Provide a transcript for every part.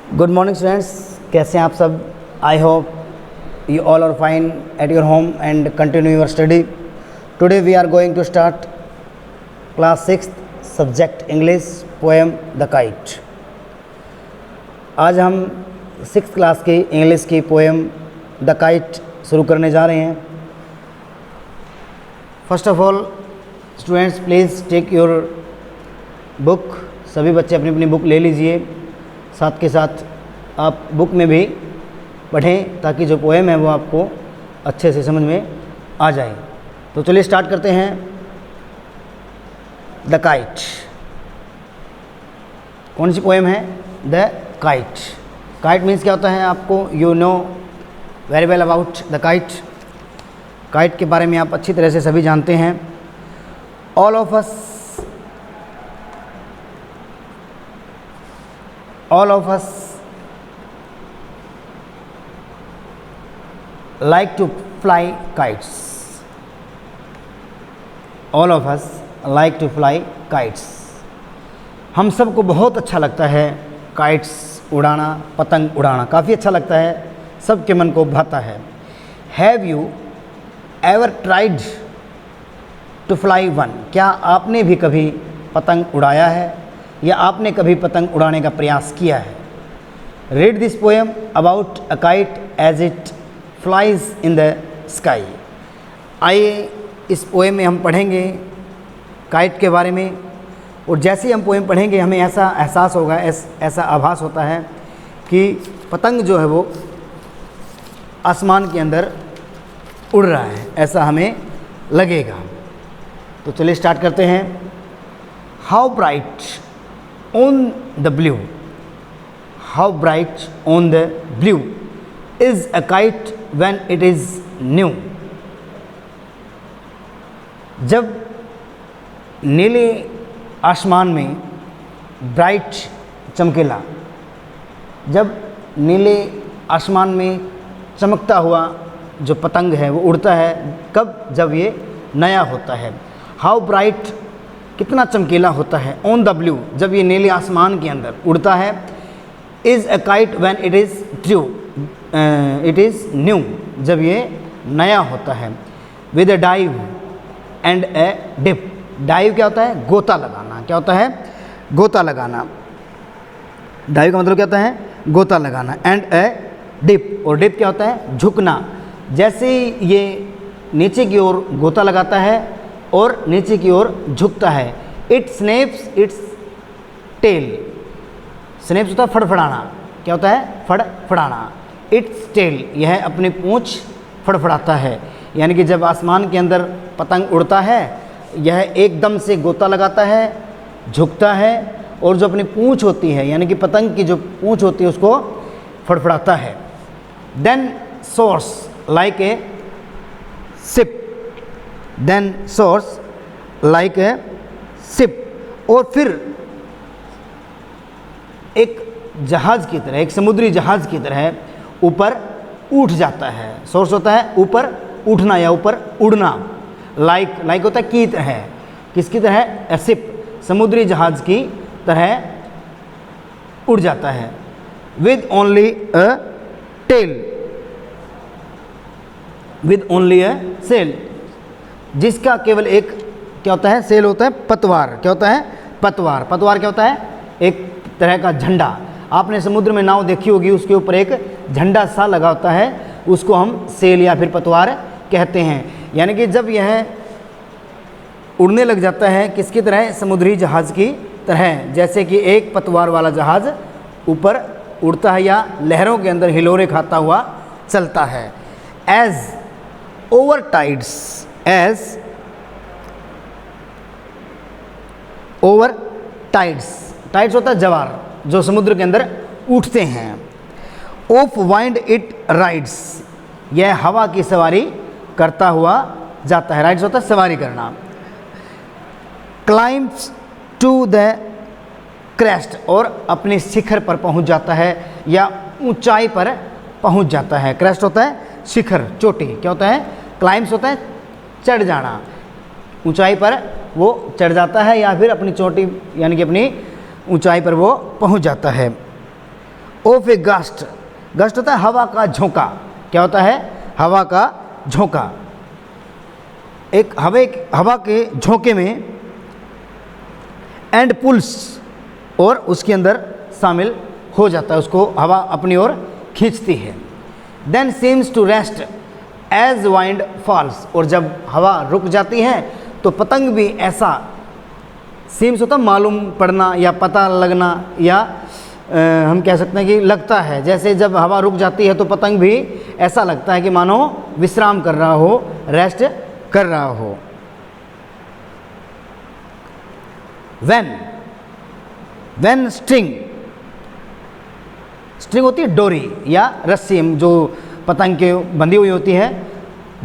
Good morning students, कैसे हैं आप सब। I hope you all are fine at your home and continue your study. Today we are going to start class 6 subject English poem the kite. आज हम 6th class की English की poem the kite शुरू करने जा रहे हैं। First of all students please take your book. सभी बच्चे अपनी अपनी बुक ले लीजिए, साथ के साथ आप बुक में भी पढ़ें ताकि जो पोएम है वो आपको अच्छे से समझ में आ जाए। तो चलिए स्टार्ट करते हैं। द काइट कौन सी पोएम है? The kite. काइट मीन्स क्या होता है आपको you know very well about the kite. Kite के बारे में आप अच्छी तरह से सभी जानते हैं। All of us like to fly kites. All of us like to fly kites. हम सबको बहुत अच्छा लगता है काइट्स उड़ाना, पतंग उड़ाना काफ़ी अच्छा लगता है, सबके मन को भाता है। Have you ever tried to fly one? क्या आपने भी कभी पतंग उड़ाया है या आपने कभी पतंग उड़ाने का प्रयास किया है? Read this poem about a kite as it flies in the sky. आइए इस पोएम में हम पढ़ेंगे काइट के बारे में, और जैसे ही हम पोएम पढ़ेंगे हमें ऐसा एहसास होगा, ऐसा आभास होता है कि पतंग जो है वो आसमान के अंदर उड़ रहा है, ऐसा हमें लगेगा। तो चलिए स्टार्ट करते हैं। How bright on the blue, how bright on the blue is a kite when it is new. जब नीले आसमान में ब्राइट चमकीला, जब नीले आसमान में चमकता हुआ जो पतंग है वो उड़ता है, कब? जब ये नया होता है। हाउ ब्राइट कितना चमकीला होता है, ऑन द ब्लू जब ये नीले आसमान के अंदर उड़ता है। Is a kite when it is true, it is new जब ये नया होता है। With a dive and a dip. Dive क्या होता है? गोता लगाना। क्या होता है? गोता लगाना। डाइव का मतलब क्या होता है? गोता लगाना। एंड ए डिप, और डिप क्या होता है? झुकना। जैसे ही ये नीचे की ओर गोता लगाता है और नीचे की ओर झुकता है, it snaps its tail. Snaps होता है फड़फड़ाना। क्या होता है? फड़फड़ाना। इट्स टेल, यह अपनी पूंछ फड़फड़ाता है। यानी कि जब आसमान के अंदर पतंग उड़ता है, यह एकदम से गोता लगाता है, झुकता है, और जो अपनी पूंछ होती है यानी कि पतंग की जो पूंछ होती है उसको फड़फड़ाता है। Then soars like a ship, then soars like a ship, और फिर एक जहाज की तरह, एक समुद्री जहाज की तरह ऊपर उठ जाता है। सोर्स होता है ऊपर उठना या ऊपर उड़ना। लाइक होता है की तरह। किसकी तरह? ए शिप, समुद्री जहाज की तरह उड़ जाता है। With only a tail, with only a sail, जिसका केवल एक क्या होता है? सेल होता है पतवार। क्या होता है? पतवार। पतवार क्या होता है? एक तरह का झंडा। आपने समुद्र में नाव देखी होगी, उसके ऊपर एक झंडा सा लगा होता है, उसको हम सेल या फिर पतवार कहते हैं। यानी कि जब यह उड़ने लग जाता है, किसकी तरह? समुद्री जहाज़ की तरह। जैसे कि एक पतवार वाला जहाज़ ऊपर उड़ता है या लहरों के अंदर हिलोरे खाता हुआ चलता है। As over tides, as over tides. Tides होता है ज्वार जो समुद्र के अंदर उठते हैं। ऑफ वाइंड इट राइड्स, यह हवा की सवारी करता हुआ जाता है। राइड्स होता है सवारी करना। क्लाइम्स टू द क्रेस्ट, और अपने शिखर पर पहुंच जाता है या ऊंचाई पर पहुंच जाता है। क्रेस्ट होता है शिखर, चोटी। क्या होता है? क्लाइम्स होता है चढ़ जाना, ऊंचाई पर वो चढ़ जाता है या फिर अपनी चोटी यानी कि अपनी ऊंचाई पर वो पहुंच जाता है। Of A gust. गस्ट होता है हवा का झोंका। क्या होता है? हवा का झोंका। एक हवा के झोंके में एंड पुल्स, और उसके अंदर शामिल हो जाता है, उसको हवा अपनी ओर खींचती है। Then seems to rest as wind falls, और जब हवा रुक जाती है तो पतंग भी ऐसा, सीम्स होता मालूम पड़ना या पता लगना, या हम कह सकते हैं कि लगता है, जैसे जब हवा रुक जाती है तो पतंग भी ऐसा लगता है कि मानो विश्राम कर रहा हो, रेस्ट कर रहा हो। व्हेन स्ट्रिंग होती है डोरी या रस्सी, जो पतंग के बंधी हुई होती है,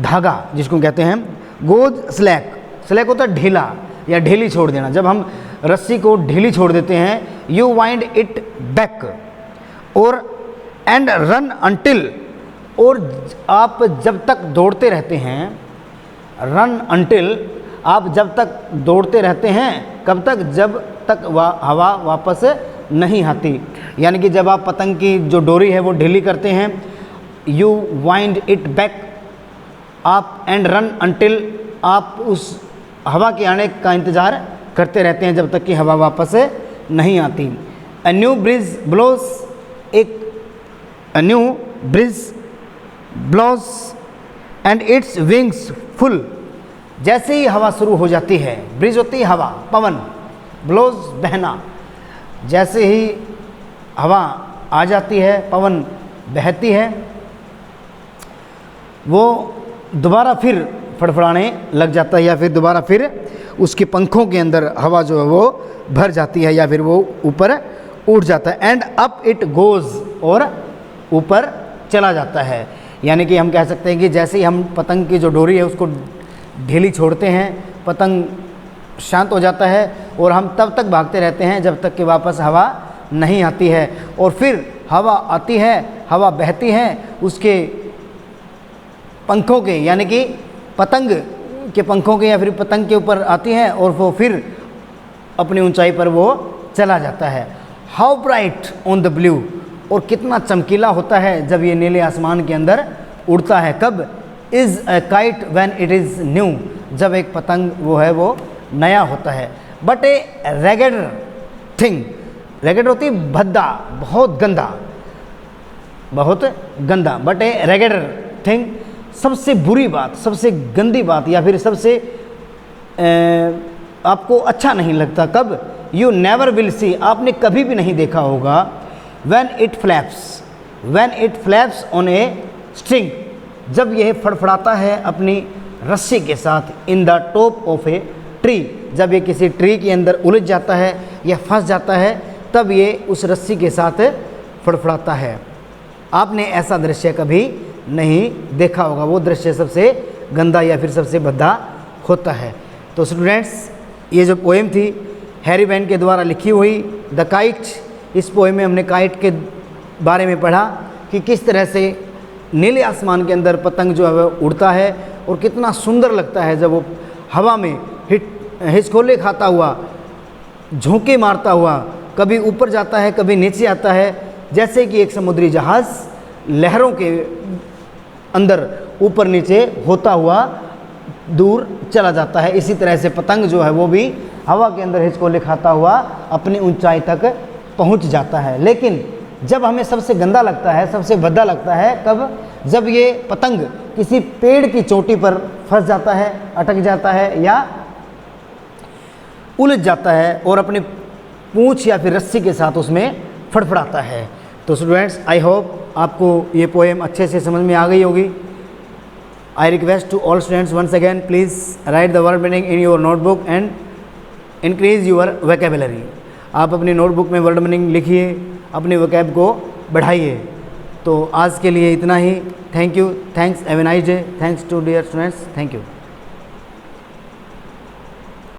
धागा जिसको कहते हैं, गोज स्लैक होता है ढीला या ढीली छोड़ देना। जब हम रस्सी को ढीली छोड़ देते हैं, यू वाइंड इट बैक और एंड रन अंटिल, और आप जब तक दौड़ते रहते हैं, रन अंटिल, आप जब तक दौड़ते रहते हैं, कब तक? जब तक हवा वापस नहीं आती। यानी कि जब आप पतंग की जो डोरी है वो ढीली करते हैं, यू वाइंड इट बैक, आप एंड रन अंटिल, आप उस हवा के आने का इंतज़ार करते रहते हैं जब तक कि हवा वापस नहीं आती। A new breeze blows and its wings full, जैसे ही हवा शुरू हो जाती है, ब्रिज होती है हवा, पवन, ब्लोज बहना, जैसे ही हवा आ जाती है, पवन बहती है, वो दोबारा फिर फड़फड़ाने लग जाता है, या फिर दोबारा फिर उसके पंखों के अंदर हवा जो है वो भर जाती है, या फिर वो ऊपर उठ जाता है। एंड अप इट गोज़, और ऊपर चला जाता है। यानी कि हम कह सकते हैं कि जैसे ही हम पतंग की जो डोरी है उसको ढीली छोड़ते हैं, पतंग शांत हो जाता है, और हम तब तक भागते रहते हैं जब तक कि वापस हवा नहीं आती है। और फिर हवा आती है, हवा बहती है, उसके पंखों के, यानी कि पतंग के पंखों के या फिर पतंग के ऊपर आती है, और वो फिर अपनी ऊंचाई पर वो चला जाता है। How bright on the blue, और कितना चमकीला होता है जब ये नीले आसमान के अंदर उड़ता है। कब? Is a kite when it is new, जब एक पतंग वो है वो नया होता है। बट ए रेगेड थिंग, रेगेड होती है भद्दा, बहुत गंदा, बट ए रेगेड थिंग, सबसे बुरी बात, सबसे गंदी बात, या फिर सबसे आपको अच्छा नहीं लगता। कब? यू नेवर विल सी, आपने कभी भी नहीं देखा होगा। When it flaps on a string, जब यह फड़फड़ाता है अपनी रस्सी के साथ, in the top of a tree, जब ये किसी ट्री के अंदर उलझ जाता है या फंस जाता है, तब ये उस रस्सी के साथ फड़फड़ाता है। आपने ऐसा दृश्य कभी नहीं देखा होगा, वो दृश्य सबसे गंदा या फिर सबसे भद्दा होता है। तो स्टूडेंट्स, ये जो पोएम थी हैरी वैन के द्वारा लिखी हुई द काइट, इस पोएम में हमने काइट के बारे में पढ़ा कि किस तरह से नीले आसमान के अंदर पतंग जो है वह उड़ता है, और कितना सुंदर लगता है जब वो हवा में हिचकोले खाता हुआ, झोंके मारता हुआ, कभी ऊपर जाता है कभी नीचे आता है, जैसे कि एक समुद्री जहाज़ लहरों के अंदर ऊपर नीचे होता हुआ दूर चला जाता है। इसी तरह से पतंग जो है वो भी हवा के अंदर हिचकोले खाता हुआ अपनी ऊंचाई तक पहुंच जाता है। लेकिन जब हमें सबसे गंदा लगता है, सबसे भद्दा लगता है, कब? जब ये पतंग किसी पेड़ की चोटी पर फंस जाता है, अटक जाता है या उलझ जाता है और अपनी पूंछ या फिर रस्सी के साथ उसमें फड़फड़ाता है। तो स्टूडेंट्स, आई होप आपको ये पोएम अच्छे से समझ में आ गई होगी। I request to all students once again, please write the word meaning in your notebook and increase your vocabulary. आप अपनी नोटबुक में वर्ड मीनिंग लिखिए, अपने वोकैब को बढ़ाइए। तो आज के लिए इतना ही। Thank you, thanks, have a nice day, thanks to dear students, thank you.